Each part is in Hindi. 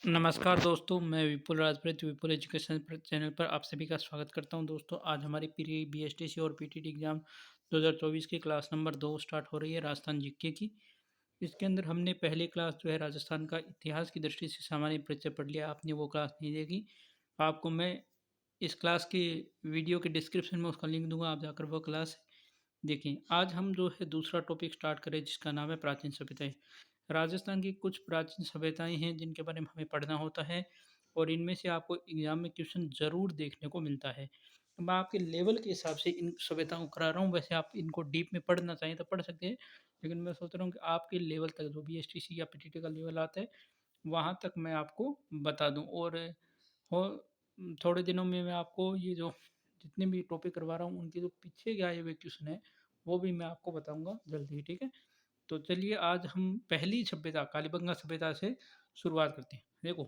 नमस्कार दोस्तों, मैं विपुल राजपूत विपुल एजुकेशन चैनल पर आप सभी का स्वागत करता हूं। दोस्तों, आज हमारी प्री बीएसटीसी और पीटीटी एग्ज़ाम 2024 की क्लास नंबर 2 स्टार्ट हो रही है, राजस्थान जीके की। इसके अंदर हमने पहली क्लास जो है राजस्थान का इतिहास की दृष्टि से सामान्य परिचय पढ़ लिया। आपने वो क्लास नहीं देखी, आपको मैं इस क्लास के वीडियो के डिस्क्रिप्शन में उसका लिंक दूंगा, आप जाकर वो क्लास देखिए। आज हम जो है दूसरा टॉपिक स्टार्ट करें जिसका नाम है प्राचीन सभ्यताएं। राजस्थान की कुछ प्राचीन सभ्यताएं हैं जिनके बारे में हमें पढ़ना होता है और इनमें से आपको एग्जाम में क्वेश्चन ज़रूर देखने को मिलता है। तो मैं आपके लेवल के हिसाब से इन सभ्यताओं को करा रहा हूँ। वैसे आप इनको डीप में पढ़ना चाहें तो पढ़ सकते हैं, लेकिन मैं सोच रहा हूँ कि आपके लेवल तक जो बी एस टी सी या पी टी टी का लेवल आता है वहाँ तक मैं आपको बता दूँ। और हो थोड़े दिनों में मैं आपको ये जो जितने भी टॉपिक करवा रहा हूँ उनके जो पीछे के आए हुए क्वेश्चन है वो भी मैं आपको बताऊंगा जल्दी ही, ठीक है। तो चलिए आज हम पहली सभ्यता कालीबंगा सभ्यता से शुरुआत करते हैं। देखो,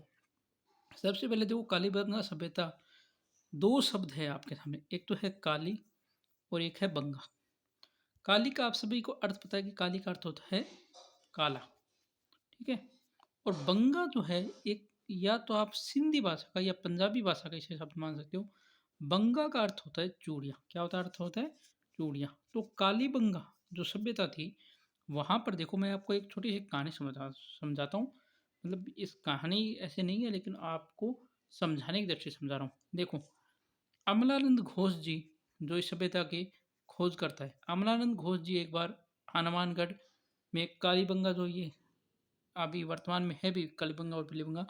सबसे पहले देखो कालीबंगा सभ्यता, दो शब्द है आपके सामने, एक तो है काली और एक है बंगा। काली का आप सभी को अर्थ पता है कि काली का अर्थ होता है काला, ठीक है। और बंगा जो है एक, या तो आप सिंधी भाषा का या पंजाबी भाषा का इसे शब्द मान सकते हो। बंगा का अर्थ होता है चूड़िया। क्या होता है? अर्थ होता है चूड़िया। तो कालीबंगा जो सभ्यता थी, वहाँ पर देखो मैं आपको एक छोटी सी कहानी समझाता हूँ। मतलब इस कहानी ऐसे नहीं है, लेकिन आपको समझाने की दृष्टि से समझा रहा हूँ। देखो, अमलानंद घोष जी जो इस सभ्यता की खोज करता है, अमलानंद घोष जी एक बार हनुमानगढ़ में कालीबंगा जो ये अभी वर्तमान में है भी कालीबंगा और पीलीबंगा,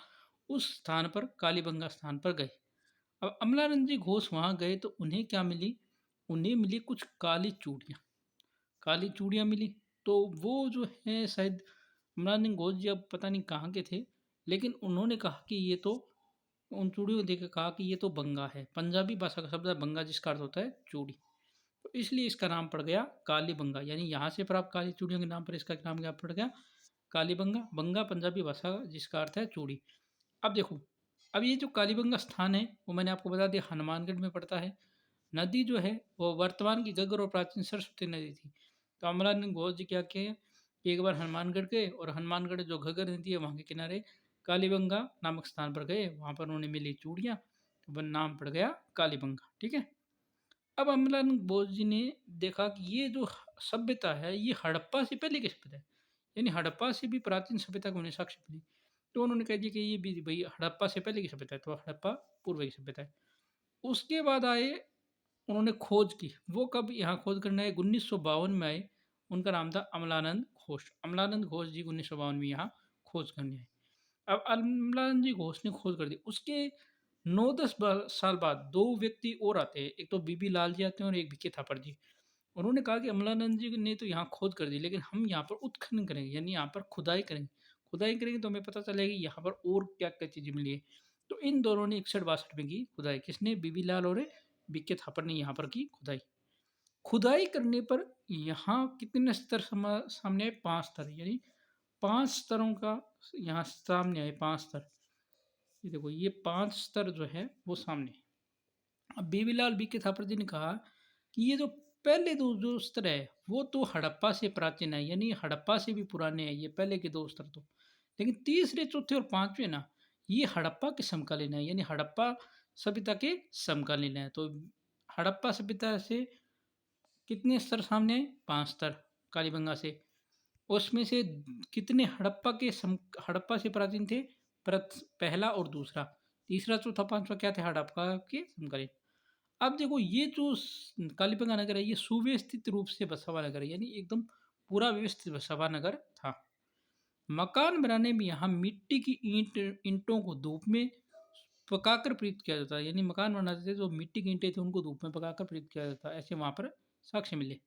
उस स्थान पर कालीबंगा स्थान पर गए। अब अमलानंद जी घोष वहाँ गए तो उन्हें क्या मिली? उन्हें मिली कुछ काली चूड़ियाँ मिली। तो वो जो है शायद अमलानंद घोष जी अब पता नहीं कहाँ के थे, लेकिन उन्होंने कहा कि ये तो, उन चूड़ियों को देख के कहा कि ये तो बंगा है। पंजाबी भाषा का शब्द है बंगा जिसका अर्थ होता है चूड़ी। तो इसलिए इसका नाम पड़ गया कालीबंगा, यानी यहाँ से प्राप्त काली चूड़ियों के नाम पर इसका नाम क्या पड़ गया? कालीबंगा। बंगा पंजाबी भाषा जिसका अर्थ है चूड़ी। अब देखो, अब ये जो कालीबंगा स्थान है वो मैंने आपको बता दिया हनुमानगढ़ में पड़ता है। नदी जो है वो वर्तमान की घग्गर और प्राचीन सरस्वती नदी थी। तो अमलानंद घोष जी क्या किए कि एक बार हनुमानगढ़ गए और हनुमानगढ़ जो घग्गर नदी है वहाँ के किनारे कालीबंगा नामक स्थान पर गए। वहाँ पर उन्हें मिली चूड़ियाँ, तो वह नाम पड़ गया कालीबंगा, ठीक है। अब अमलानंद घोष जी ने देखा कि ये जो सभ्यता है ये हड़प्पा से पहले की सभ्यता है, यानी हड़प्पा से भी प्राचीन सभ्यता को उन्हें साक्ष्य मिली। तो उन्होंने कह दिया कि ये भी भाई हड़प्पा से पहले की सभ्यता है, तो हड़प्पा पूर्व की सभ्यता है। उसके बाद आए, उन्होंने खोज की। वो कब यहाँ खोज करने आए? 1952 में आए। उनका नाम था अमलानंद घोष। अमलानंद घोष जी 1952 में यहाँ खोज करने आए। अब अमलानंद जी घोष ने खोज कर दी। उसके 9-10 साल बाद दो व्यक्ति और आते हैं, एक तो बीबी लाल जी आते हैं और एक बीके थापर जी। उन्होंने कहा कि अमलानंद जी ने तो यहाँ खोज कर दी, लेकिन हम यहाँ पर उत्खनन करेंगे, यानी यहाँ पर खुदाई करेंगे। खुदाई करेंगे तो हमें पता चलेगा कि यहाँ पर और क्या क्या चीज़ें मिली है। तो इन दोनों ने 61-62 में की खुदाई। किसने? बीबी लाल और बीके थापर ने यहाँ पर की खुदाई। खुदाई करने पर यहाँ कितने स्तर सामने आए? 5 स्तर, यानी 5 स्तरों का यहाँ सामने आए, 5 स्तर। ये देखो, ये 5 स्तर जो है वो सामने है। अब बीबीलाल बीके थापर जी ने कहा कि ये जो पहले दो जो स्तर है वो तो हड़प्पा से प्राचीन है, यानी हड़प्पा से भी पुराने हैं ये पहले के दो स्तर तो। लेकिन तीसरे चौथे और पांचवे ना, ये हड़प्पा के समकालीन है, यानी हड़प्पा सभ्यता के समकालीन है। तो हड़प्पा सभ्यता से कितने स्तर सामने आए? 5 स्तर कालीबंगा से। उसमें से कितने हड़प्पा से प्राचीन थे? पहला और दूसरा। तीसरा चौथा पांचवा क्या थे? हड़प्पा के समकालीन। अब देखो, ये जो कालीबंगा नगर है ये सुव्यवस्थित रूप से बसा हुआ नगर है, यानी एकदम पूरा व्यवस्थित बसा हुआ नगर था। मकान बनाने में यहाँ मिट्टी की ईंटों को धूप में पकाकर प्रयुक्त किया जाता है, यानी मकान बनाते थे जो मिट्टी की ईंटें थी उनको धूप में पकाकर प्रयुक्त किया जाता है, ऐसे वहाँ पर साक्ष्य मिले।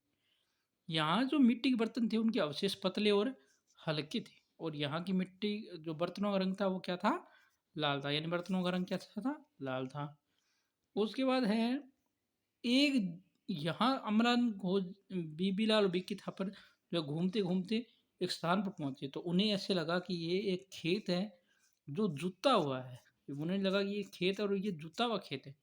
यहाँ जो मिट्टी के बर्तन थे उनके अवशेष पतले और हल्के थे, और यहाँ की मिट्टी जो बर्तनों का रंग था वो क्या था? लाल था, यानी बर्तनों का रंग क्या था? लाल था। उसके बाद है एक, यहाँ अमरान घोष बीबीलाल और बिक्की थापर जो घूमते घूमते एक स्थान पर पहुंचे तो उन्हें ऐसे लगा कि ये एक खेत है जो जुता हुआ है। उन्हें लगा कि ये खेत है और ये जुता हुआ खेत है,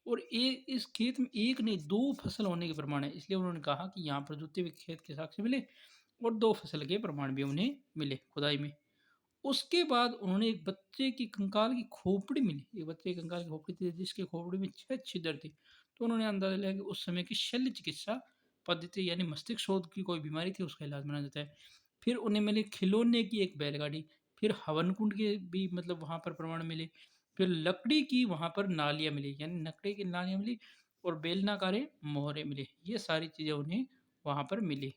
और एक इस खेत में एक नहीं दो फसल होने के प्रमाण है। इसलिए उन्होंने कहा कि यहाँ पर जुते हुए खेत के साक्ष्य मिले और दो फसल के प्रमाण भी उन्हें मिले खुदाई में। उसके बाद उन्होंने एक बच्चे की कंकाल की खोपड़ी मिली, एक बच्चे की कंकाल की खोपड़ी थी जिसके खोपड़ी में 6 छिद्र थे। तो उन्होंने अंदाज़ा लगाया कि उस समय की शल्य चिकित्सा पद्धति यानी मस्तिष्क शोथ की कोई बीमारी थी उसका इलाज माना जाता है। फिर उन्हें मिली खिलौने की एक बैलगाड़ी, फिर हवन कुंड के भी मतलब वहाँ पर प्रमाण मिले, फिर लकड़ी की वहाँ पर नालियाँ मिली यानी लकड़ी की नालियाँ मिली और बेलनाकारे मोहरे मिले। ये सारी चीज़ें उन्हें वहाँ पर मिली।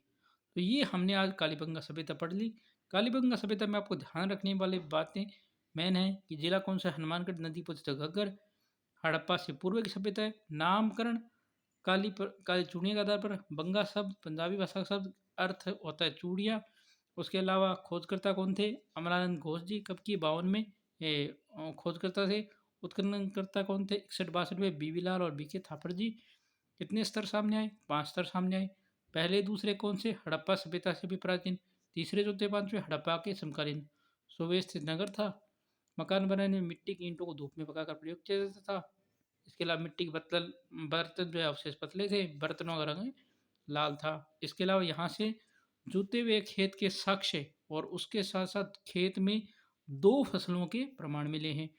तो ये हमने आज कालीबंगा सभ्यता पढ़ ली। कालीबंगा सभ्यता में आपको ध्यान रखने वाली बातें मेन है कि जिला कौन सा है? हनुमानगढ़, नदी पूछते घग्गर। हड़प्पा से पूर्व की सभ्यता है। नामकरण काली चूड़ियों के आधार पर। बंगा शब्द पंजाबी भाषा का शब्द, अर्थ होता है चूड़ियाँ। उसके अलावा खोजकर्ता कौन थे? अमरानंद घोष जी। कब की? 52 में ये खोजकर्ता थे। उत्खननकर्ता कौन थे? 61-62 में बीबी लाल और बीके थापर जी। कितने स्तर सामने आए? 5 स्तर सामने आए। पहले दूसरे कौन से? हड़प्पा सभ्यता से भी प्राचीन। तीसरे चौथे पांचवें हड़प्पा के समकालीन। सुबह स्थित नगर था। मकान बनाने में मिट्टी की ईंटों को धूप में पकाकर प्रयोग किया जाता था। इसके अलावा मिट्टी के बर्तन जो है अवशेष पतले थे, बर्तनों का रंग लाल था। इसके अलावा यहाँ से जुते हुए खेत के साक्ष्य और उसके साथ साथ खेत में 2 फसलों के प्रमाण मिले हैं।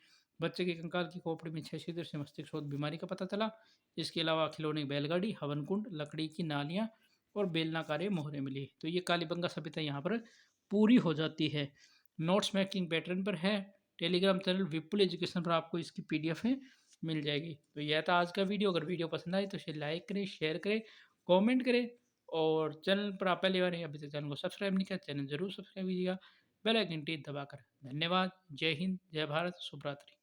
बच्चे के कंकाल की खोपड़ी में 6 छिद्र से मस्तिष्क शोथ बीमारी का पता चला। इसके अलावा खिलौने की बैलगाड़ी, हवन कुंड, लकड़ी की नालियाँ और बेलनाकारे मोहरे मिली। तो ये कालीबंगा सभ्यता यहाँ पर पूरी हो जाती है। नोट्स मेकिंग पैटर्न पर है। टेलीग्राम चैनल विपुल एजुकेशन पर आपको इसकी पीडीएफ है मिल जाएगी। तो यह था आज का वीडियो। अगर वीडियो पसंद आए तो इसे लाइक करें, शेयर करें, कमेंट करें और चैनल पर आप पहली बार हैं अभी तक चैनल को सब्सक्राइब नहीं किया, चैनल जरूर सब्सक्राइब कीजिएगा बेल आइकन टी दबाकर। धन्यवाद। जय हिंद, जय भारत, शुभ रात्रि।